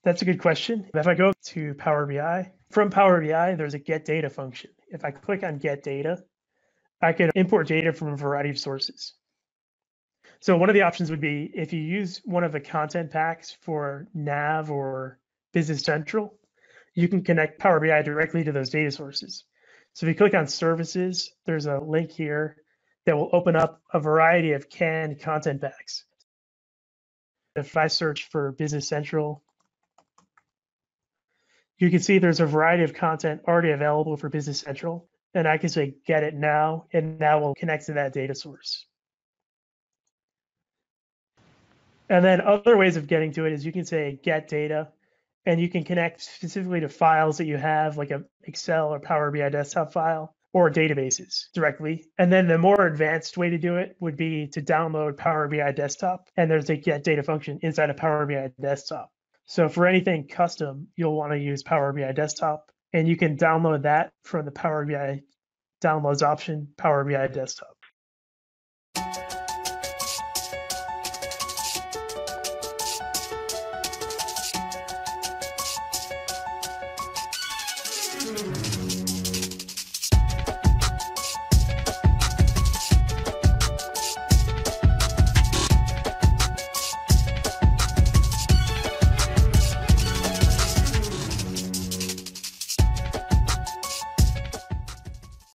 That's a good question. If I go to Power BI, from Power BI, there's a get data function. If I click on get data, I can import data from a variety of sources. So one of the options would be if you use one of the content packs for Nav or Business Central, you can connect Power BI directly to those data sources. So if you click on services, there's a link here that will open up a variety of canned content packs. If I search for Business Central, you can see there's a variety of content already available for Business Central. And I can say get it now, and that will connect to that data source. And then other ways of getting to it is you can say get data, and you can connect specifically to files that you have, like a Excel or Power BI desktop file, or databases directly. And then the more advanced way to do it would be to download Power BI desktop, and there's a get data function inside of Power BI desktop. So for anything custom, you'll want to use Power BI desktop, and you can download that from the Power BI downloads option, Power BI desktop.